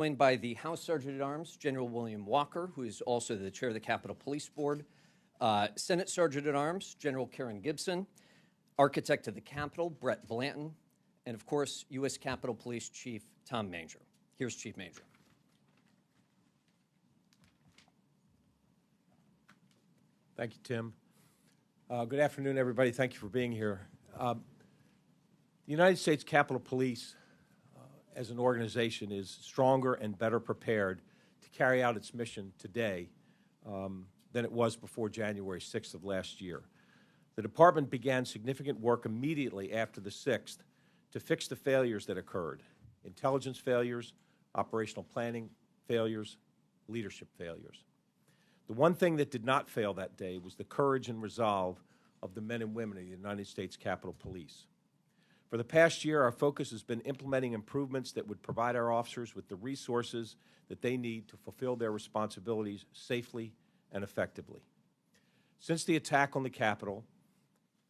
Joined by the House Sergeant at Arms, General William Walker, who is also the chair of the Capitol Police Board, Senate Sergeant at Arms, General Karen Gibson, Architect of the Capitol, Brett Blanton, and of course, U.S. Capitol Police Chief Tom Manger. Here's Chief Manger. Thank you, Tim. Good afternoon, everybody. Thank you for being here. The United States Capitol Police, as an organization, is stronger and better prepared to carry out its mission today than it was before January 6th of last year. The department began significant work immediately after the 6th to fix the failures that occurred: intelligence failures, operational planning failures, leadership failures. The one thing that did not fail that day was the courage and resolve of the men and women of the United States Capitol Police. For the past year, our focus has been implementing improvements that would provide our officers with the resources that they need to fulfill their responsibilities safely and effectively. Since the attack on the Capitol,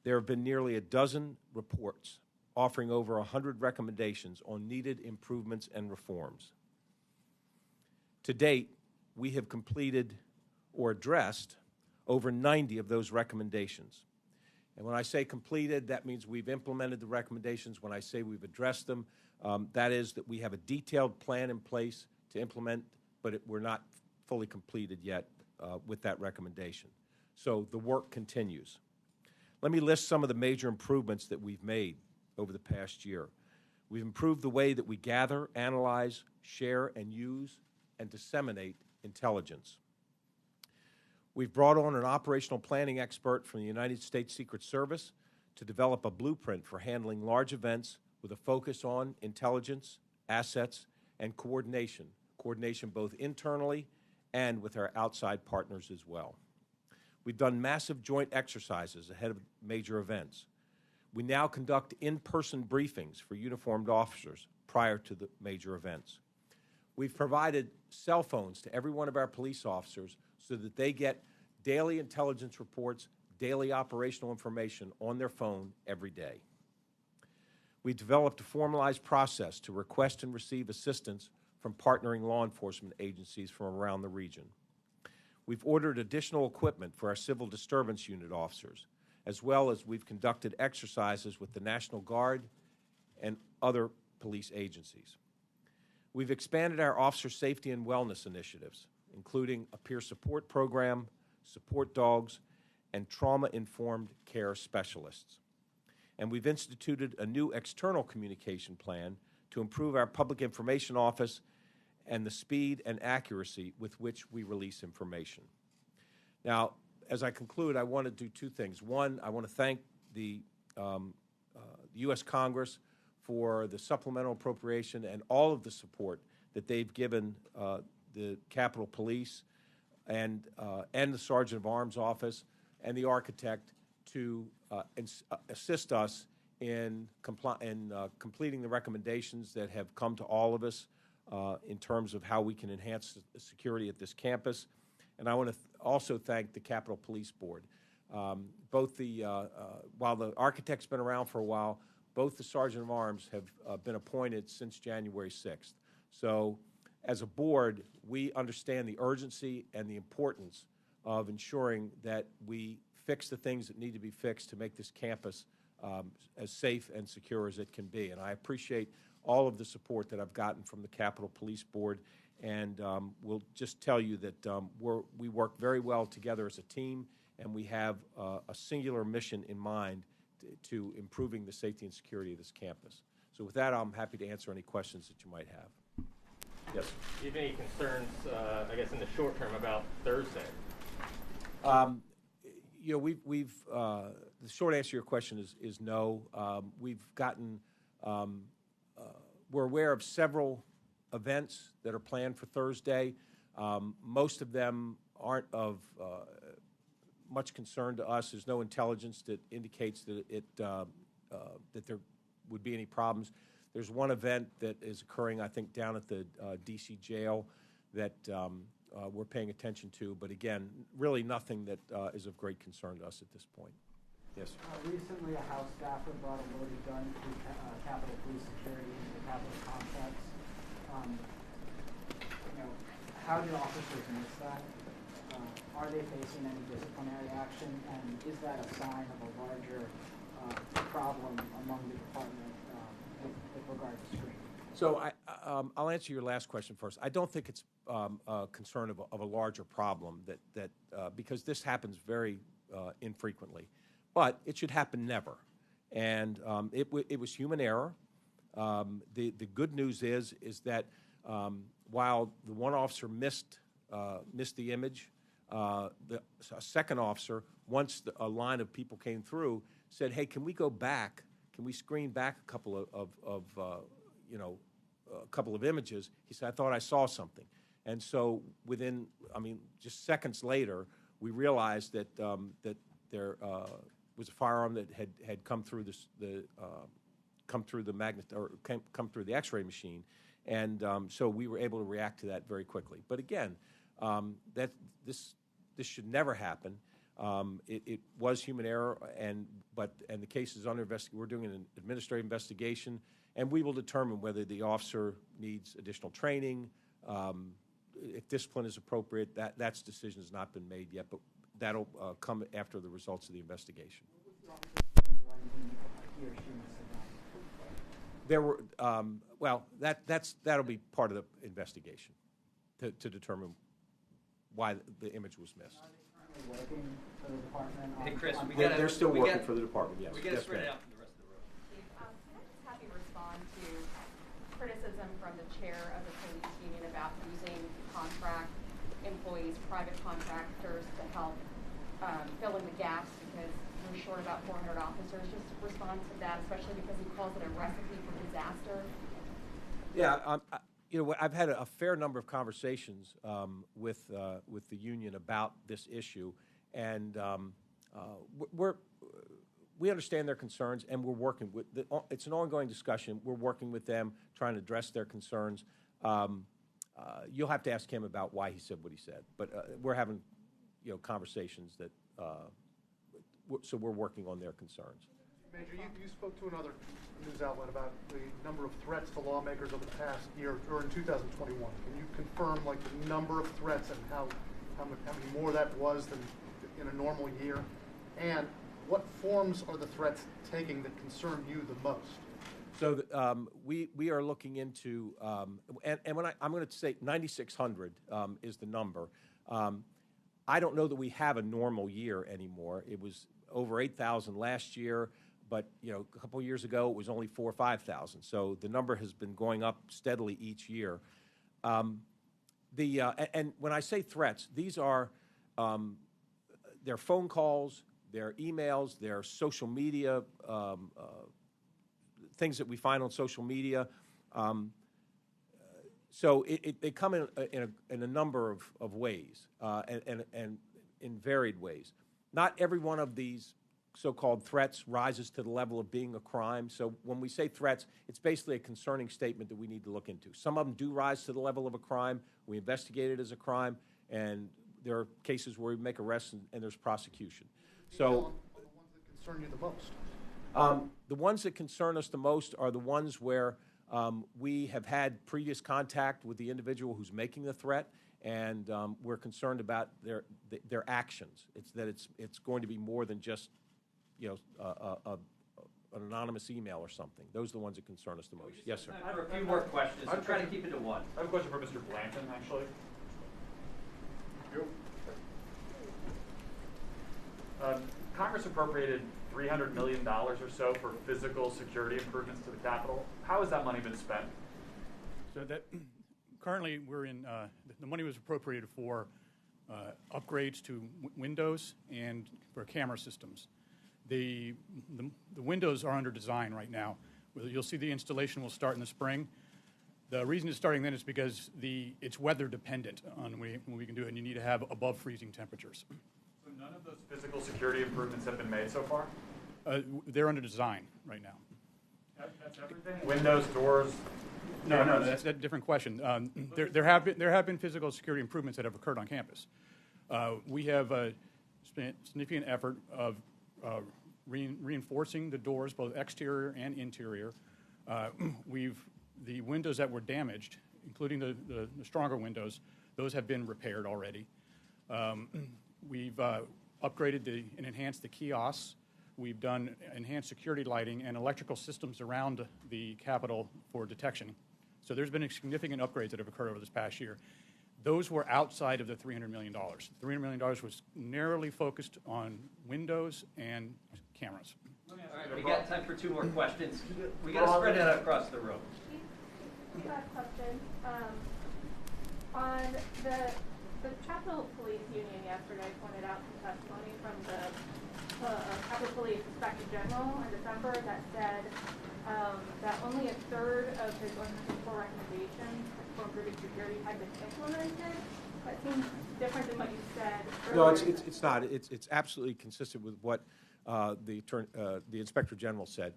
there have been nearly a dozen reports offering over 100 recommendations on needed improvements and reforms. To date, we have completed or addressed over 90 of those recommendations. And when I say completed, that means we've implemented the recommendations. When I say we've addressed them, that is that we have a detailed plan in place to implement, but we're not fully completed yet with that recommendation. So the work continues. Let me list some of the major improvements that we've made over the past year. We've improved the way that we gather, analyze, share, and use and disseminate intelligence. We've brought on an operational planning expert from the United States Secret Service to develop a blueprint for handling large events with a focus on intelligence, assets, and coordination both internally and with our outside partners as well. We've done massive joint exercises ahead of major events. We now conduct in-person briefings for uniformed officers prior to the major events. We've provided cell phones to every one of our police officers so that they get daily intelligence reports, daily operational information on their phone every day. We've developed a formalized process to request and receive assistance from partnering law enforcement agencies from around the region. We've ordered additional equipment for our civil disturbance unit officers, as well as we've conducted exercises with the National Guard and other police agencies. We've expanded our officer safety and wellness initiatives, including a peer support program, support dogs, and trauma-informed care specialists. And we've instituted a new external communication plan to improve our public information office and the speed and accuracy with which we release information. Now, as I conclude, I want to do two things. One, I want to thank the U.S. Congress for the supplemental appropriation and all of the support that they've given the Capitol Police and the Sergeant of Arms Office and the architect to assist us in completing the recommendations that have come to all of us in terms of how we can enhance the security at this campus. And I want to also thank the Capitol Police Board. While the architect's been around for a while, both the Sergeant of Arms have been appointed since January 6th. So as a board, we understand the urgency and the importance of ensuring that we fix the things that need to be fixed to make this campus as safe and secure as it can be. And I appreciate all of the support that I've gotten from the Capitol Police Board, and we'll just tell you that we work very well together as a team, and we have a singular mission in mind to improving the safety and security of this campus. So with that, I'm happy to answer any questions that you might have. Yes? Do you have any concerns, I guess, in the short term about Thursday? You know, the short answer to your question is no. We've gotten, we're aware of several events that are planned for Thursday. Most of them aren't of much concern to us. There's no intelligence that indicates that that there would be any problems. There's one event that is occurring, I think, down at the D.C. jail that we're paying attention to. But again, really nothing that is of great concern to us at this point. Yes. Recently, a House staffer brought a loaded gun to Capitol Police Security into the Capitol complex. how did officers miss that? Are they facing any disciplinary action, and is that a sign of a larger problem among the department with regard to screening? So I'll answer your last question first. I don't think it's a concern of a larger problem because this happens very infrequently, but it should happen never. And it was human error. The good news is that while the one officer missed the image, a second officer, once a line of people came through, said, "Hey, can we go back? Can we screen back a couple a couple of images?" He said, "I thought I saw something." And so within, just seconds later, we realized that there was a firearm that had come through come through the X-ray machine, and so we were able to react to that very quickly. But again, this should never happen. It was human error, and the case is under investigation. We're doing an administrative investigation, and we will determine whether the officer needs additional training, if discipline is appropriate. That decision has not been made yet, but that'll come after the results of the investigation. What was the officer doing when he or she missed the gun? There were that'll be part of the investigation to determine why the image was missed. Are they currently working for the department? Hey, Chris, They're still working for the department. Yes. We got to Yes, spread it ma'am. out from the rest of the room. Chief, can I just have you respond to criticism from the chair of the police union about using contract employees, private contractors to help fill in the gaps because we're short about 400 officers? Just respond to that, especially because he calls it a recipe for disaster. Yeah, I've had a fair number of conversations with the union about this issue, and we understand their concerns, and we're working with. It's an ongoing discussion. We're working with them, trying to address their concerns. You'll have to ask him about why he said what he said, but we're having conversations that. So we're working on their concerns. Major, you spoke to another news outlet about the number of threats to lawmakers over the past year, or in 2021. Can you confirm, the number of threats and how many more that was than in a normal year? And what forms are the threats taking that concern you the most? So we are looking into, and when I'm going to say 9,600 is the number. I don't know that we have a normal year anymore. It was over 8,000 last year. But a couple of years ago, it was only 4,000 or 5,000. So the number has been going up steadily each year. And when I say threats, these are their phone calls, their emails, their social media, things that we find on social media. So they come in a number of ways and in varied ways. Not every one of these so-called threats rises to the level of being a crime. So when we say threats, it's basically a concerning statement that we need to look into. Some of them do rise to the level of a crime. We investigate it as a crime, and there are cases where we make arrests and there's prosecution. So the ones that concern you the most? The ones that concern us the most are the ones where we have had previous contact with the individual who's making the threat, and we're concerned about their actions. It's going to be more than just an anonymous email or something. Those are the ones that concern us the most. Yes, sir. I have a few more questions. I'm trying to keep it to one. I have a question for Mr. Blanton, actually. Congress appropriated $300 million or so for physical security improvements to the Capitol. How has that money been spent? So that currently we're in, the money was appropriated for upgrades to windows and for camera systems. The windows are under design right now. You'll see the installation will start in the spring. The reason it's starting then is because it's weather dependent on when we can do it, and you need to have above freezing temperatures. So none of those physical security improvements have been made so far? They're under design right now. That's everything? Windows, doors? No, that's a different question. There have been physical security improvements that have occurred on campus. We have spent significant effort of reinforcing the doors, both exterior and interior. The windows that were damaged, including the stronger windows, those have been repaired already. We've upgraded and enhanced the kiosks. We've done enhanced security lighting and electrical systems around the Capitol for detection. So there's been significant upgrades that have occurred over this past year. Those were outside of the $300 million. The $300 million was narrowly focused on windows and cameras. All right, we got time for 2 more questions. We got to spread it out across the room. Last question. On the Capitol Police Union yesterday pointed out some testimony from the Capitol Police Inspector General in December that said that only a third of his 104 recommendations for improving security had been implemented. That seems different than what you said earlier. No, it's not. It's absolutely consistent with what the Inspector General said.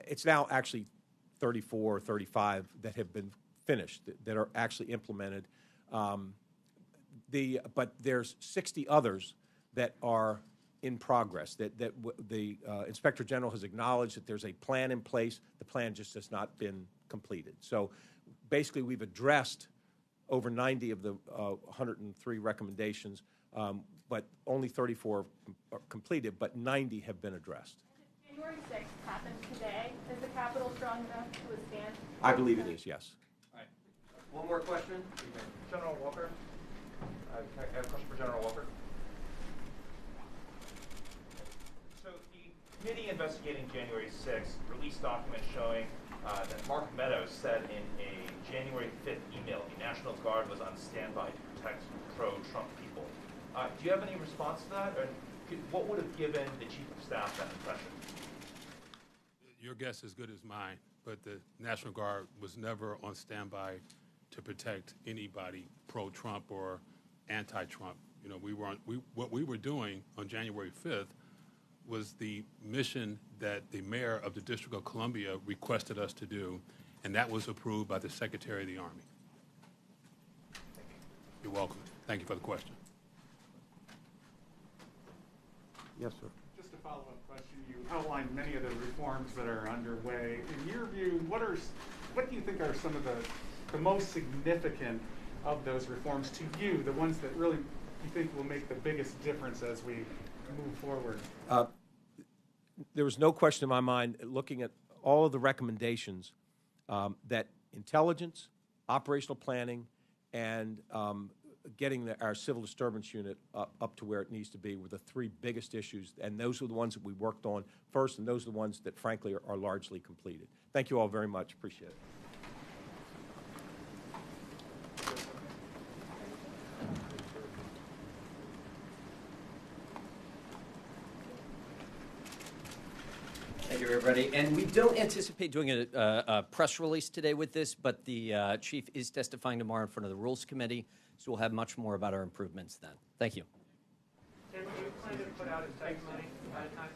It's now actually 34 or 35 that have been finished, that are actually implemented. But there's 60 others that are in progress, that the Inspector General has acknowledged that there's a plan in place. The plan just has not been completed. So basically we've addressed over 90 of the 103 recommendations, but only 34 are completed, but 90 have been addressed. January 6th happened today. Is the Capitol strong enough to withstand? I believe it is, yes. All right. One more question. General Walker. I have a question for General Walker. So the committee investigating January 6th released documents showing that Mark Meadows said in a January 5th email the National Guard was on standby to protect pro-Trump people. Do you have any response to that? Or what would have given the Chief of Staff that impression? Your guess is as good as mine, but the National Guard was never on standby to protect anybody pro-Trump or anti-Trump. You know, what we were doing on January 5th was the mission that the mayor of the District of Columbia requested us to do, and that was approved by the Secretary of the Army. You're welcome. Thank you for the question. Yes, sir. Just a follow-up question. You outlined many of the reforms that are underway. In your view, what do you think are some of the most significant of those reforms to you, the ones that really you think will make the biggest difference as we move forward? There was no question in my mind, looking at all of the recommendations, that intelligence, operational planning, and getting our civil disturbance unit up to where it needs to be were the 3 biggest issues, and those are the ones that we worked on first, and those are the ones that, frankly, are largely completed. Thank you all very much. Appreciate it. Thank you, everybody. And we don't anticipate doing a press release today with this, but the chief is testifying tomorrow in front of the Rules Committee, so we'll have much more about our improvements then. Thank you. Tim, do you plan to put out his testimony ahead of time?